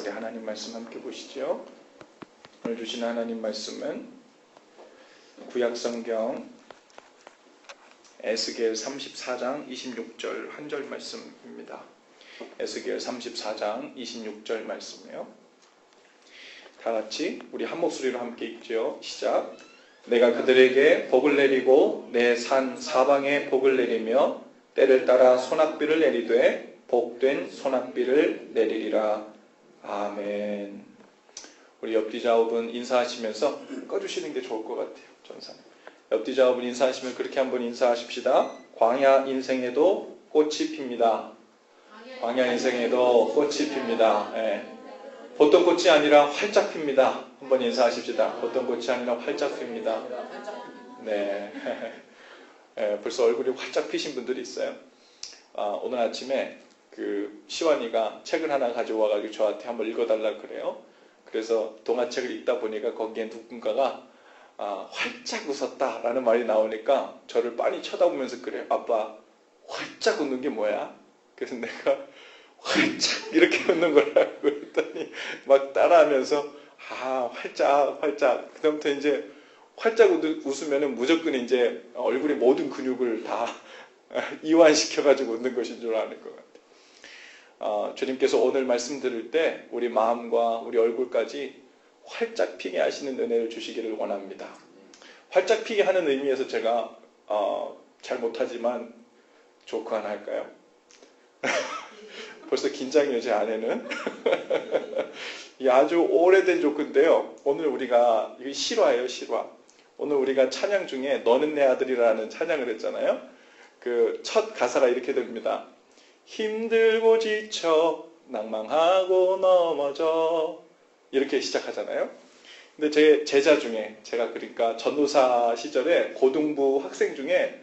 우리 하나님 말씀 함께 보시죠. 오늘 주신 하나님 말씀은 구약성경 에스겔 34장 26절 한 절 말씀입니다. 에스겔 34장 26절 말씀이에요. 다 같이 우리 한 목소리로 함께 읽죠. 시작. 내가 그들에게 복을 내리고 내 산 사방에 복을 내리며 때를 따라 소낙비를 내리되 복된 소낙비를 내리리라. 아멘. 우리 옆뒤 좌우분 인사하시면서 꺼주시는 게 좋을 것 같아요. 전사님. 옆뒤 좌우분 인사하시면 그렇게 한번 인사하십시다. 광야 인생에도 꽃이 핍니다. 광야 인생에도 꽃이 핍니다. 예. 보통 꽃이 아니라 활짝 핍니다. 한번 인사하십시다. 보통 꽃이 아니라 활짝 핍니다. 네. 예, 벌써 얼굴이 활짝 피신 분들이 있어요. 오늘 아침에 시완이가 책을 하나 가져와가지고 저한테 한번 읽어달라 그래요. 그래서 동화책을 읽다 보니까 거기에 누군가가 활짝 웃었다라는 말이 나오니까 저를 빤히 쳐다보면서 그래요. 아빠, 활짝 웃는 게 뭐야? 그래서 내가 활짝 이렇게 웃는 거라고 했더니 막 따라하면서 활짝 그다음부터 이제 활짝 웃으면 무조건 이제 얼굴의 모든 근육을 다 이완시켜가지고 웃는 것인 줄 아는 것 같아요. 주님께서 오늘 말씀 들을 때 우리 마음과 우리 얼굴까지 활짝 피게 하시는 은혜를 주시기를 원합니다. 활짝 피게 하는 의미에서 제가 잘 못하지만 조크 하나 할까요? 벌써 긴장해요, 제 아내는. 아주 오래된 조크인데요. 오늘 우리가, 이게 실화예요, 실화. 오늘 우리가 찬양 중에 너는 내 아들이라는 찬양을 했잖아요. 그 첫 가사가 이렇게 됩니다. 힘들고 지쳐 낭망하고 넘어져 이렇게 시작하잖아요. 근데 제 제자 중에 제가 그러니까 전도사 시절에 고등부 학생 중에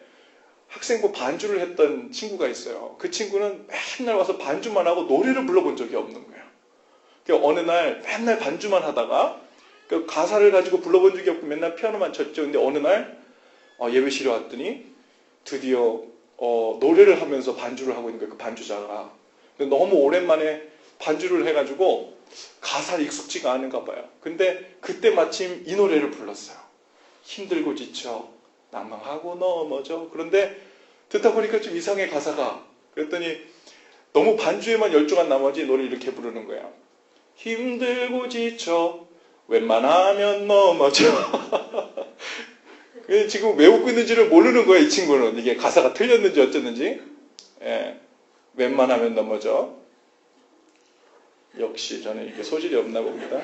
학생부 반주를 했던 친구가 있어요. 그 친구는 맨날 와서 반주만 하고 노래를 불러본 적이 없는 거예요. 어느 날 맨날 반주만 하다가 그 가사를 가지고 불러본 적이 없고 맨날 피아노만 쳤죠. 근데 어느 날 예배실에 왔더니 드디어 노래를 하면서 반주를 하고 있는 거예요. 그 반주자가. 근데 너무 오랜만에 반주를 해가지고 가사를 익숙지가 않은가 봐요. 근데 그때 마침 이 노래를 불렀어요. 힘들고 지쳐 낭망하고 넘어져. 그런데 듣다 보니까 좀 이상해 가사가. 그랬더니 너무 반주에만 열중한 나머지 노래를 이렇게 부르는 거야. 힘들고 지쳐 웬만하면 넘어져. 지금 왜 웃고 있는지를 모르는 거야, 이 친구는. 이게 가사가 틀렸는지 어쨌는지. 예, 웬만하면 넘어져. 역시 저는 이렇게 소질이 없나 봅니다.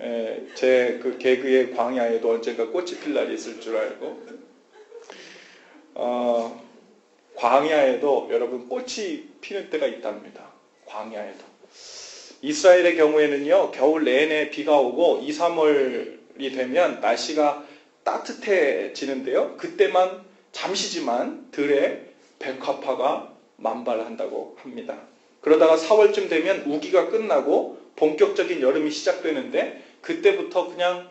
예, 제 그 개그의 광야에도 언젠가 꽃이 필 날이 있을 줄 알고. 광야에도 여러분 꽃이 피는 때가 있답니다. 광야에도. 이스라엘의 경우에는요, 겨울 내내 비가 오고 2, 3월이 되면 날씨가 따뜻해지는데요. 그때만 잠시지만 들에 백화파가 만발한다고 합니다. 그러다가 4월쯤 되면 우기가 끝나고 본격적인 여름이 시작되는데 그때부터 그냥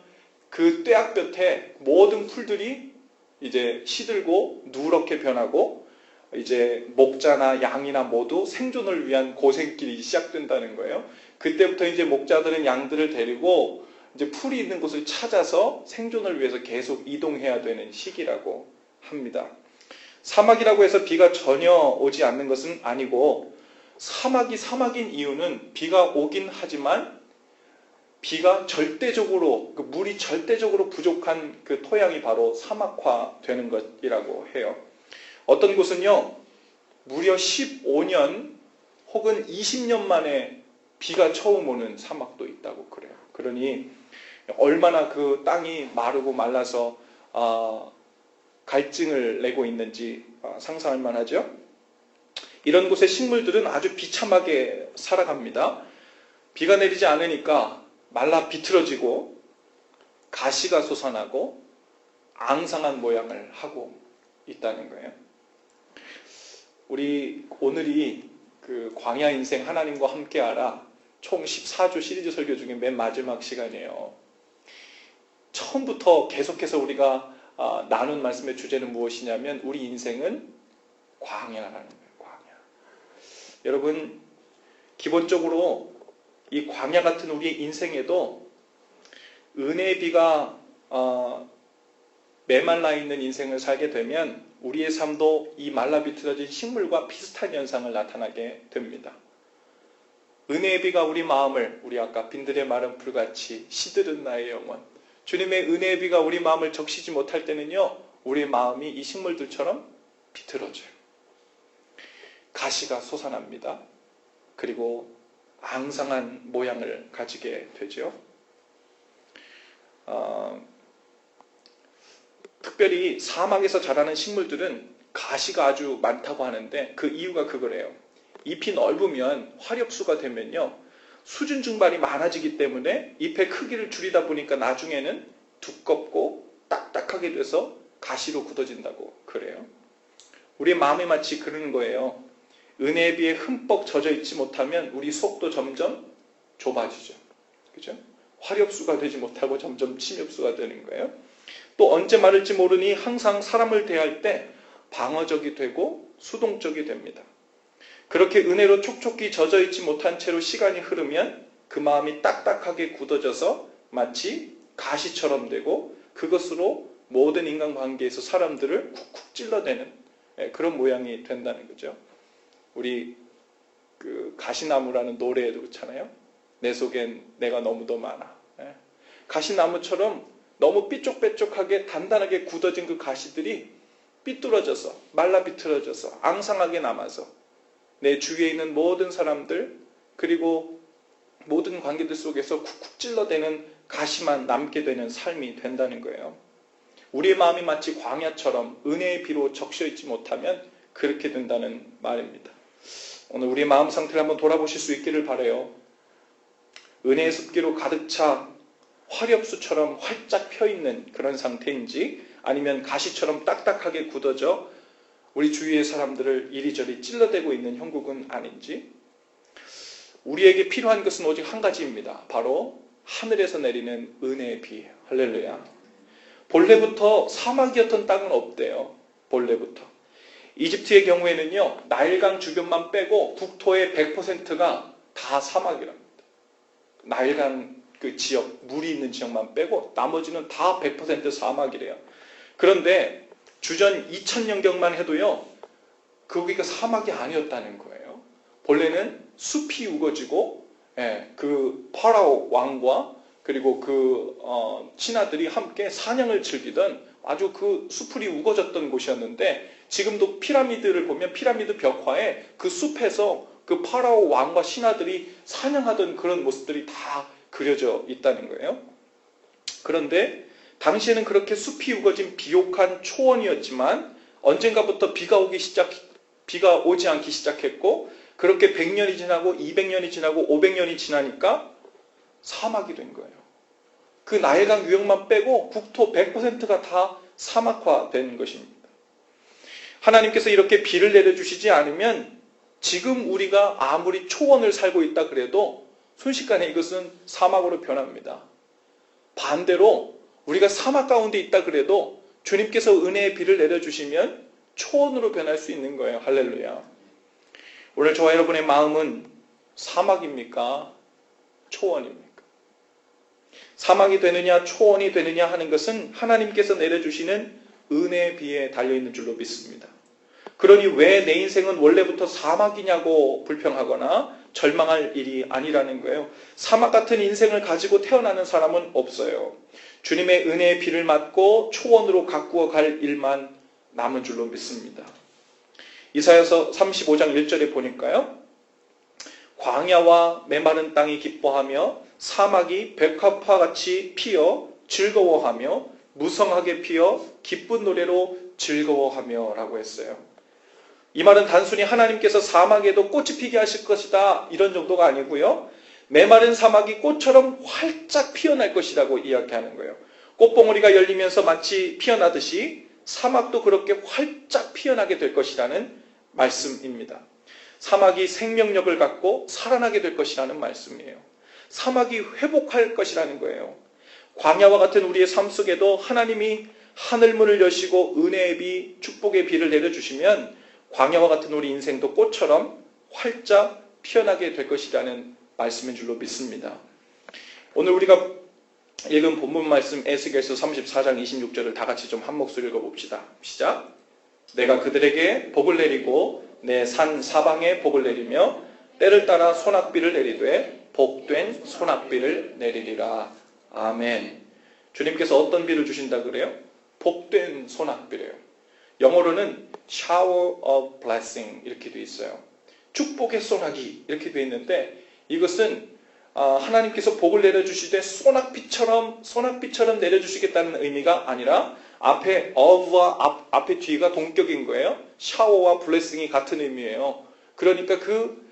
그 뙤약볕에 모든 풀들이 이제 시들고 누렇게 변하고 이제 목자나 양이나 모두 생존을 위한 고생길이 시작된다는 거예요. 그때부터 이제 목자들은 양들을 데리고 이제 풀이 있는 곳을 찾아서 생존을 위해서 계속 이동해야 되는 시기라고 합니다. 사막이라고 해서 비가 전혀 오지 않는 것은 아니고 사막이 사막인 이유는 비가 오긴 하지만 비가 절대적으로 물이 절대적으로 부족한 그 토양이 바로 사막화되는 것이라고 해요. 어떤 곳은요 무려 15년 혹은 20년 만에 비가 처음 오는 사막도 있다고 그래요. 그러니 얼마나 그 땅이 마르고 말라서 갈증을 내고 있는지 상상할 만하죠. 이런 곳의 식물들은 아주 비참하게 살아갑니다. 비가 내리지 않으니까 말라 비틀어지고 가시가 솟아나고 앙상한 모양을 하고 있다는 거예요. 우리 오늘이 그 광야 인생 하나님과 함께하라 총 14주 시리즈 설교 중에 맨 마지막 시간이에요. 처음부터 계속해서 우리가 나눈 말씀의 주제는 무엇이냐면 우리 인생은 광야라는 거예요. 광야. 여러분 기본적으로 이 광야 같은 우리 인생에도 은혜의 비가 메말라 있는 인생을 살게 되면 우리의 삶도 이 말라비틀어진 식물과 비슷한 현상을 나타나게 됩니다. 은혜의 비가 우리 마음을, 우리 아까 빈들의 마른 풀같이 시들은 나의 영혼, 주님의 은혜의 비가 우리 마음을 적시지 못할 때는요, 우리의 마음이 이 식물들처럼 비틀어져요. 가시가 솟아납니다. 그리고 앙상한 모양을 가지게 되죠. 특별히 사막에서 자라는 식물들은 가시가 아주 많다고 하는데 그 이유가 그거래요. 잎이 넓으면 화렵수가 되면요, 수준 증발이 많아지기 때문에 잎의 크기를 줄이다 보니까 나중에는 두껍고 딱딱하게 돼서 가시로 굳어진다고 그래요. 우리의 마음이 마치 그러는 거예요. 은혜에 비해 흠뻑 젖어 있지 못하면 우리 속도 점점 좁아지죠. 그죠? 화렵수가 되지 못하고 점점 침엽수가 되는 거예요. 또 언제 마를지 모르니 항상 사람을 대할 때 방어적이 되고 수동적이 됩니다. 그렇게 은혜로 촉촉히 젖어 있지 못한 채로 시간이 흐르면 그 마음이 딱딱하게 굳어져서 마치 가시처럼 되고 그것으로 모든 인간관계에서 사람들을 쿡쿡 찔러대는 그런 모양이 된다는 거죠. 우리 그 가시나무라는 노래에도 그렇잖아요. 내 속엔 내가 너무도 많아. 가시나무처럼 너무 삐쪽빼쪽하게 단단하게 굳어진 그 가시들이 삐뚤어져서 말라 비틀어져서 앙상하게 남아서 내 주위에 있는 모든 사람들 그리고 모든 관계들 속에서 쿡쿡 찔러대는 가시만 남게 되는 삶이 된다는 거예요. 우리의 마음이 마치 광야처럼 은혜의 비로 적셔 있지 못하면 그렇게 된다는 말입니다. 오늘 우리의 마음 상태를 한번 돌아보실 수 있기를 바라요. 은혜의 습기로 가득 차 화렵수처럼 활짝 펴있는 그런 상태인지 아니면 가시처럼 딱딱하게 굳어져 우리 주위의 사람들을 이리저리 찔러대고 있는 형국은 아닌지. 우리에게 필요한 것은 오직 한 가지입니다. 바로 하늘에서 내리는 은혜의 비예요. 할렐루야. 본래부터 사막이었던 땅은 없대요. 본래부터. 이집트의 경우에는요, 나일강 주변만 빼고 국토의 100%가 다 사막이랍니다. 나일강 그 지역, 물이 있는 지역만 빼고 나머지는 다 100% 사막이래요. 그런데 주전 2000년경만 해도요, 거기가 사막이 아니었다는 거예요. 본래는 숲이 우거지고, 그 파라오 왕과 그리고 그 신하들이 함께 사냥을 즐기던 아주 그 수풀이 우거졌던 곳이었는데, 지금도 피라미드를 보면 피라미드 벽화에 그 숲에서 그 파라오 왕과 신하들이 사냥하던 그런 모습들이 다 그려져 있다는 거예요. 그런데 당시에는 그렇게 숲이 우거진 비옥한 초원이었지만 언젠가부터 비가 오지 않기 시작했고, 그렇게 100년이 지나고 200년이 지나고 500년이 지나니까 사막이 된 거예요. 그 나일강 유역만 빼고 국토 100%가 다 사막화된 것입니다. 하나님께서 이렇게 비를 내려주시지 않으면 지금 우리가 아무리 초원을 살고 있다 그래도 순식간에 이것은 사막으로 변합니다. 반대로 우리가 사막 가운데 있다 그래도 주님께서 은혜의 비를 내려주시면 초원으로 변할 수 있는 거예요. 할렐루야. 오늘 저와 여러분의 마음은 사막입니까? 초원입니까? 사막이 되느냐 초원이 되느냐 하는 것은 하나님께서 내려주시는 은혜의 비에 달려있는 줄로 믿습니다. 그러니 왜 내 인생은 원래부터 사막이냐고 불평하거나 절망할 일이 아니라는 거예요. 사막 같은 인생을 가지고 태어나는 사람은 없어요. 주님의 은혜의 비를 맞고 초원으로 가꾸어 갈 일만 남은 줄로 믿습니다. 이사야서 35장 1절에 보니까요, 광야와 메마른 땅이 기뻐하며 사막이 백합화같이 피어 즐거워하며 무성하게 피어 기쁜 노래로 즐거워하며 라고 했어요. 이 말은 단순히 하나님께서 사막에도 꽃이 피게 하실 것이다 이런 정도가 아니고요, 메마른 사막이 꽃처럼 활짝 피어날 것이라고 이야기하는 거예요. 꽃봉오리가 열리면서 마치 피어나듯이 사막도 그렇게 활짝 피어나게 될 것이라는 말씀입니다. 사막이 생명력을 갖고 살아나게 될 것이라는 말씀이에요. 사막이 회복할 것이라는 거예요. 광야와 같은 우리의 삶 속에도 하나님이 하늘문을 여시고 은혜의 비, 축복의 비를 내려주시면 광야와 같은 우리 인생도 꽃처럼 활짝 피어나게 될 것이라는 말씀인 줄로 믿습니다. 오늘 우리가 읽은 본문 말씀 에스겔서 34장 26절을 다 같이 좀 한 목소리 읽어봅시다. 시작. 내가 그들에게 복을 내리고 내 산 사방에 복을 내리며 때를 따라 소낙비를 내리되 복된 소낙비를 내리리라. 아멘. 주님께서 어떤 비를 주신다 그래요? 복된 소낙비래요. 영어로는 shower of blessing 이렇게 되어 있어요. 축복의 소낙이 이렇게 되어 있는데 이것은 하나님께서 복을 내려주시되 소낙비처럼 내려주시겠다는 의미가 아니라 앞에 of와 앞에 뒤가 동격인 거예요. 샤워와 블레싱이 같은 의미예요. 그러니까 그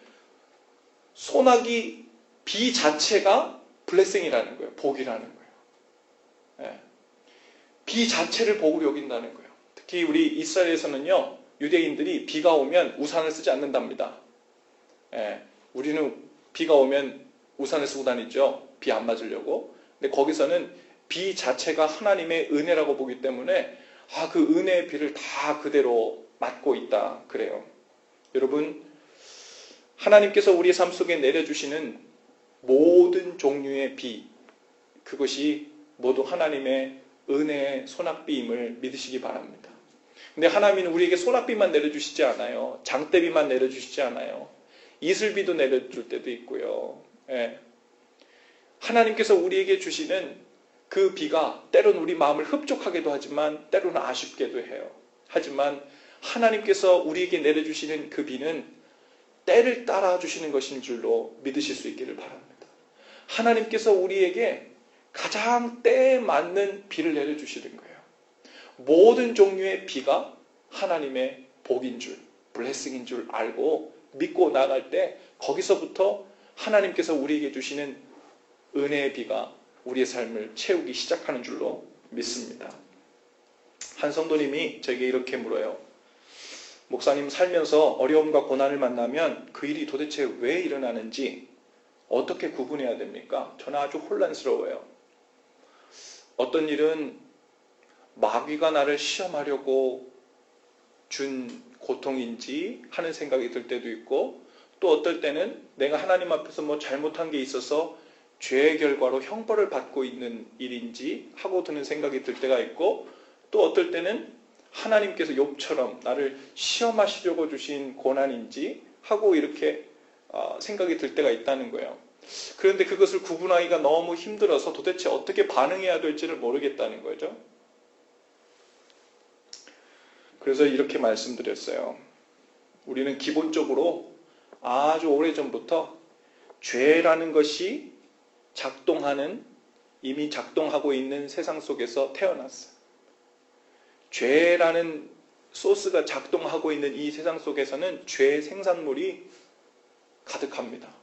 소낙이 비 자체가 블레싱이라는 거예요. 복이라는 거예요. 예. 비 자체를 복으로 여긴다는 거예요. 특히 우리 이스라엘에서는요, 유대인들이 비가 오면 우산을 쓰지 않는답니다. 예. 우리는 비가 오면 우산을 쓰고 다니죠. 비 안 맞으려고. 근데 거기서는 비 자체가 하나님의 은혜라고 보기 때문에 그 은혜의 비를 다 그대로 맞고 있다 그래요. 여러분, 하나님께서 우리의 삶 속에 내려주시는 모든 종류의 비, 그것이 모두 하나님의 은혜의 소낙비임을 믿으시기 바랍니다. 근데 하나님은 우리에게 소낙비만 내려주시지 않아요. 장대비만 내려주시지 않아요. 이슬비도 내려줄 때도 있고요. 예. 하나님께서 우리에게 주시는 그 비가 때로는 우리 마음을 흡족하게도 하지만 때로는 아쉽게도 해요. 하지만 하나님께서 우리에게 내려주시는 그 비는 때를 따라 주시는 것인 줄로 믿으실 수 있기를 바랍니다. 하나님께서 우리에게 가장 때에 맞는 비를 내려주시는 거예요. 모든 종류의 비가 하나님의 복인 줄, 블레싱인 줄 알고 믿고 나갈 때 거기서부터 하나님께서 우리에게 주시는 은혜의 비가 우리의 삶을 채우기 시작하는 줄로 믿습니다. 한 성도님이 제게 이렇게 물어요. 목사님, 살면서 어려움과 고난을 만나면 그 일이 도대체 왜 일어나는지 어떻게 구분해야 됩니까? 저는 아주 혼란스러워요. 어떤 일은 마귀가 나를 시험하려고 준 고통인지 하는 생각이 들 때도 있고, 또 어떨 때는 내가 하나님 앞에서 뭐 잘못한 게 있어서 죄의 결과로 형벌을 받고 있는 일인지 하고 드는 생각이 들 때가 있고, 또 어떨 때는 하나님께서 욥처럼 나를 시험하시려고 주신 고난인지 하고 이렇게 생각이 들 때가 있다는 거예요. 그런데 그것을 구분하기가 너무 힘들어서 도대체 어떻게 반응해야 될지를 모르겠다는 거죠. 그래서 이렇게 말씀드렸어요. 우리는 기본적으로 아주 오래전부터 죄라는 것이 이미 작동하고 있는 세상 속에서 태어났어요. 죄라는 소스가 작동하고 있는 이 세상 속에서는 죄의 생산물이 가득합니다.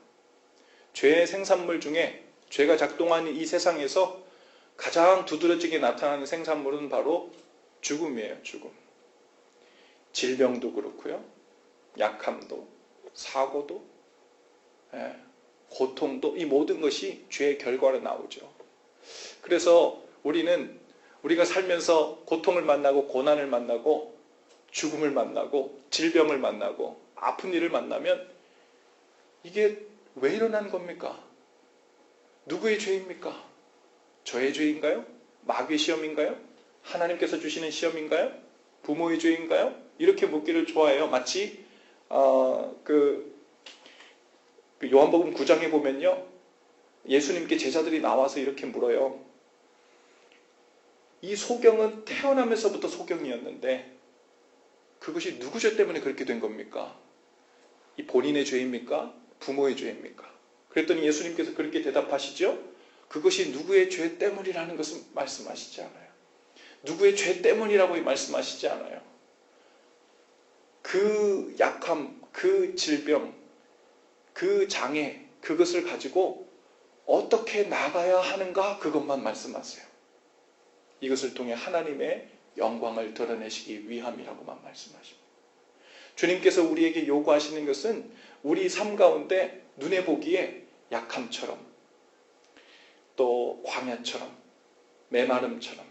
죄의 생산물 중에 죄가 작동하는 이 세상에서 가장 두드러지게 나타나는 생산물은 바로 죽음이에요. 죽음. 질병도 그렇고요. 약함도, 사고도, 고통도, 이 모든 것이 죄의 결과로 나오죠. 그래서 우리가 살면서 고통을 만나고 고난을 만나고 죽음을 만나고 질병을 만나고 아픈 일을 만나면 이게 왜 일어난 겁니까? 누구의 죄입니까? 저의 죄인가요? 마귀의 시험인가요? 하나님께서 주시는 시험인가요? 부모의 죄인가요? 이렇게 묻기를 좋아해요. 마치 요한복음 9장에 보면요, 예수님께 제자들이 나와서 이렇게 물어요. 이 소경은 태어나면서부터 소경이었는데 그것이 누구 죄 때문에 그렇게 된 겁니까? 이 본인의 죄입니까? 부모의 죄입니까? 그랬더니 예수님께서 그렇게 대답하시죠. 그것이 누구의 죄 때문이라는 것은 말씀하시지 않아요. 누구의 죄 때문이라고 말씀하시지 않아요. 그 약함, 그 질병, 그 장애, 그것을 가지고 어떻게 나가야 하는가, 그것만 말씀하세요. 이것을 통해 하나님의 영광을 드러내시기 위함이라고만 말씀하십니다. 주님께서 우리에게 요구하시는 것은 우리 삶 가운데 눈에 보기에 약함처럼, 또 광야처럼, 메마름처럼,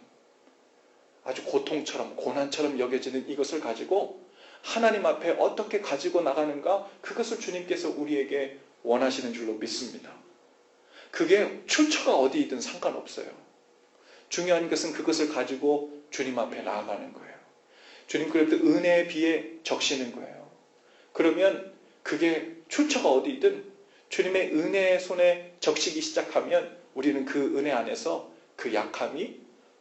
아주 고통처럼, 고난처럼 여겨지는 이것을 가지고 하나님 앞에 어떻게 가지고 나가는가, 그것을 주님께서 우리에게 원하시는 줄로 믿습니다. 그게 출처가 어디이든 상관없어요. 중요한 것은 그것을 가지고 주님 앞에 나아가는 거예요. 주님 그럴 때 은혜에 비해 적시는 거예요. 그러면 그게 출처가 어디든 주님의 은혜의 손에 적시기 시작하면 우리는 그 은혜 안에서 그 약함이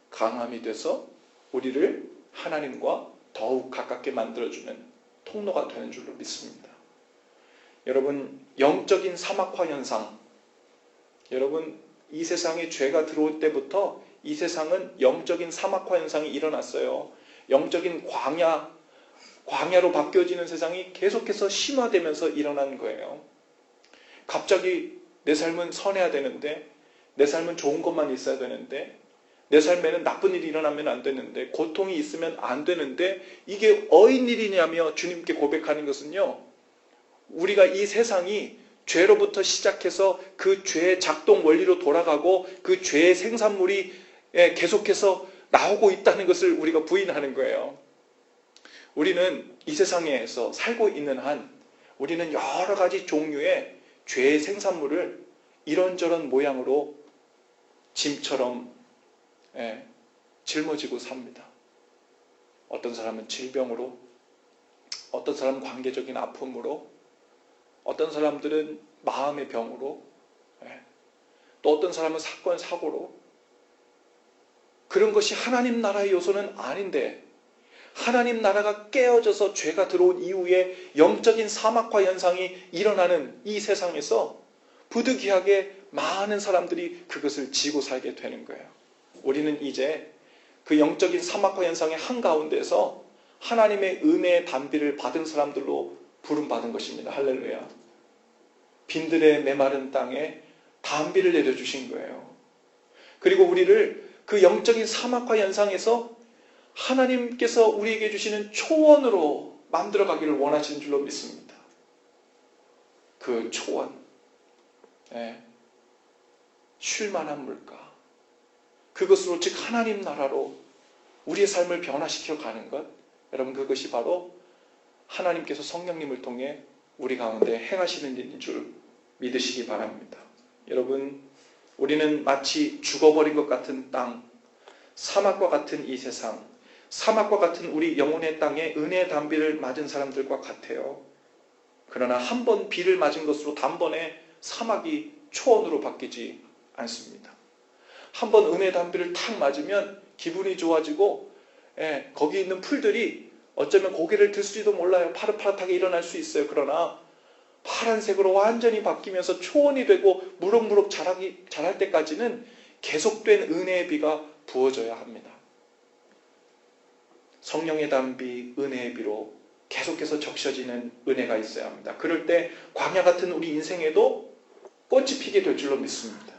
강함이 돼서 우리를 하나님과 더욱 가깝게 만들어주는 통로가 되는 줄로 믿습니다. 여러분, 영적인 사막화 현상, 여러분 이 세상에 죄가 들어올 때부터 이 세상은 영적인 사막화 현상이 일어났어요. 영적인 광야로 바뀌어지는 세상이 계속해서 심화되면서 일어나는 거예요. 갑자기 내 삶은 선해야 되는데, 내 삶은 좋은 것만 있어야 되는데, 내 삶에는 나쁜 일이 일어나면 안 되는데, 고통이 있으면 안 되는데, 이게 어인 일이냐며 주님께 고백하는 것은요, 우리가 이 세상이 죄로부터 시작해서 그 죄의 작동 원리로 돌아가고 그 죄의 생산물이 계속해서 나오고 있다는 것을 우리가 부인하는 거예요. 우리는 이 세상에서 살고 있는 한 우리는 여러 가지 종류의 죄의 생산물을 이런저런 모양으로 짐처럼 짊어지고 삽니다. 어떤 사람은 질병으로, 어떤 사람은 관계적인 아픔으로, 어떤 사람들은 마음의 병으로, 또 어떤 사람은 사건, 사고로. 그런 것이 하나님 나라의 요소는 아닌데, 하나님 나라가 깨어져서 죄가 들어온 이후에 영적인 사막화 현상이 일어나는 이 세상에서 부득이하게 많은 사람들이 그것을 지고 살게 되는 거예요. 우리는 이제 그 영적인 사막화 현상의 한가운데서 하나님의 은혜의 단비를 받은 사람들로 부름받은 것입니다. 할렐루야. 빈들의 메마른 땅에 단비를 내려주신 거예요. 그리고 우리를 그 영적인 사막화 현상에서 하나님께서 우리에게 주시는 초원으로 만들어가기를 원하시는 줄로 믿습니다. 그 초원, 쉴만한 물가, 그것으로 즉 하나님 나라로 우리의 삶을 변화시켜 가는 것, 여러분 그것이 바로 하나님께서 성령님을 통해 우리 가운데 행하시는 일인 줄 믿으시기 바랍니다. 여러분, 우리는 마치 죽어버린 것 같은 땅, 사막과 같은 이 세상, 사막과 같은 우리 영혼의 땅에 은혜의 단비를 맞은 사람들과 같아요. 그러나 한 번 비를 맞은 것으로 단번에 사막이 초원으로 바뀌지 않습니다. 한 번 은혜의 단비를 탁 맞으면 기분이 좋아지고 거기 있는 풀들이 어쩌면 고개를 들수지도 몰라요. 파릇파릇하게 일어날 수 있어요. 그러나 파란색으로 완전히 바뀌면서 초원이 되고 무럭무럭 자랄 때까지는 계속된 은혜의 비가 부어져야 합니다. 성령의 단비, 은혜의 비로 계속해서 적셔지는 은혜가 있어야 합니다. 그럴 때 광야 같은 우리 인생에도 꽃이 피게 될 줄로 믿습니다.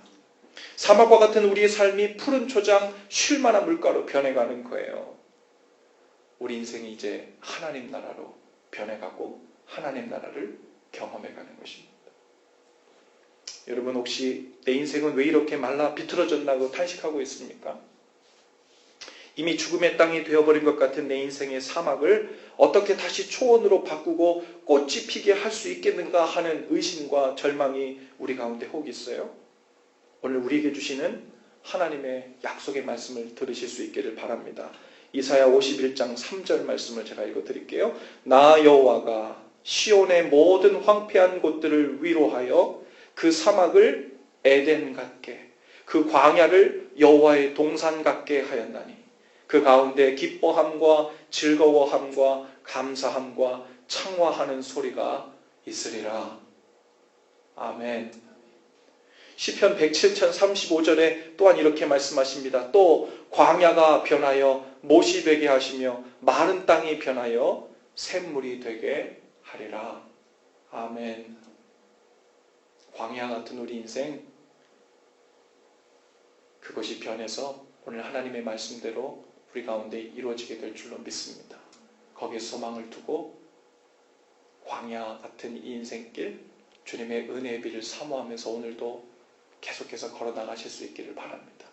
사막과 같은 우리의 삶이 푸른 초장, 쉴만한 물가로 변해가는 거예요. 우리 인생이 이제 하나님 나라로 변해가고 하나님 나라를 경험해가는 것입니다. 여러분 혹시 내 인생은 왜 이렇게 말라 비틀어졌나고 탄식하고 있습니까? 이미 죽음의 땅이 되어버린 것 같은 내 인생의 사막을 어떻게 다시 초원으로 바꾸고 꽃이 피게 할 수 있겠는가 하는 의심과 절망이 우리 가운데 혹 있어요. 오늘 우리에게 주시는 하나님의 약속의 말씀을 들으실 수 있기를 바랍니다. 이사야 51장 3절 말씀을 제가 읽어드릴게요. 나 여호와가 시온의 모든 황폐한 곳들을 위로하여 그 사막을 에덴 같게, 그 광야를 여호와의 동산 같게 하였나니 그 가운데 기뻐함과 즐거워함과 감사함과 창화하는 소리가 있으리라. 아멘. 시편 107편 35절에 또한 이렇게 말씀하십니다. 또 광야가 변하여 못이 되게 하시며 마른 땅이 변하여 샘물이 되게 하리라. 아멘. 광야 같은 우리 인생, 그것이 변해서 오늘 하나님의 말씀대로 우리 가운데 이루어지게 될 줄로 믿습니다. 거기에 소망을 두고 광야 같은 이 인생길, 주님의 은혜의 비를 사모하면서 오늘도 계속해서 걸어나가실 수 있기를 바랍니다.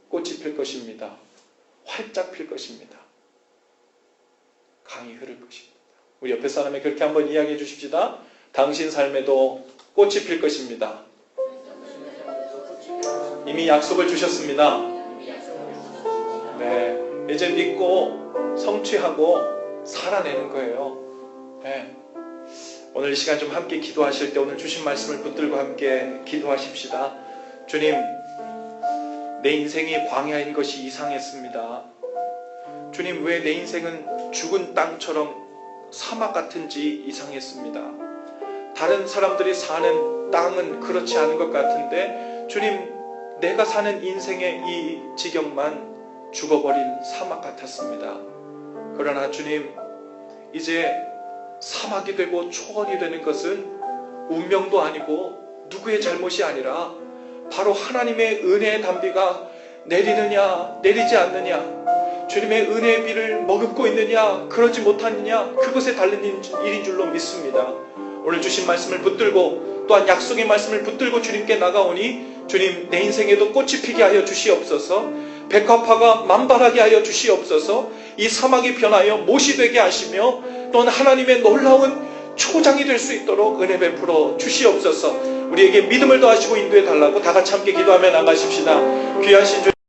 꽃이 필 것입니다. 활짝 필 것입니다. 강이 흐를 것입니다. 우리 옆에 사람에 그렇게 한번 이야기해 주십시다. 당신 삶에도 꽃이 필 것입니다. 이미 약속을 주셨습니다. 네, 이제 믿고 성취하고 살아내는 거예요. 네. 오늘 이 시간 좀 함께 기도하실 때 오늘 주신 말씀을 붙들고 함께 기도하십시다. 주님, 내 인생이 광야인 것이 이상했습니다. 주님, 왜 내 인생은 죽은 땅처럼 사막 같은지 이상했습니다. 다른 사람들이 사는 땅은 그렇지 않은 것 같은데 주님, 내가 사는 인생의 이 지경만 죽어버린 사막 같았습니다. 그러나 주님, 이제 사막이 되고 초원이 되는 것은 운명도 아니고 누구의 잘못이 아니라 바로 하나님의 은혜의 단비가 내리느냐 내리지 않느냐, 주님의 은혜의 비를 머금고 있느냐 그러지 못하느냐, 그것에 달린 일인 줄로 믿습니다. 오늘 주신 말씀을 붙들고 또한 약속의 말씀을 붙들고 주님께 나가오니 주님, 내 인생에도 꽃이 피게 하여 주시옵소서. 백합화가 만발하게 하여 주시옵소서. 이 사막이 변하여 못이 되게 하시며 또한 하나님의 놀라운 초장이 될 수 있도록 은혜 베풀어 주시옵소서. 우리에게 믿음을 더하시고 인도해 달라고 다 같이 함께 기도하며 나가십시다. 귀하신 주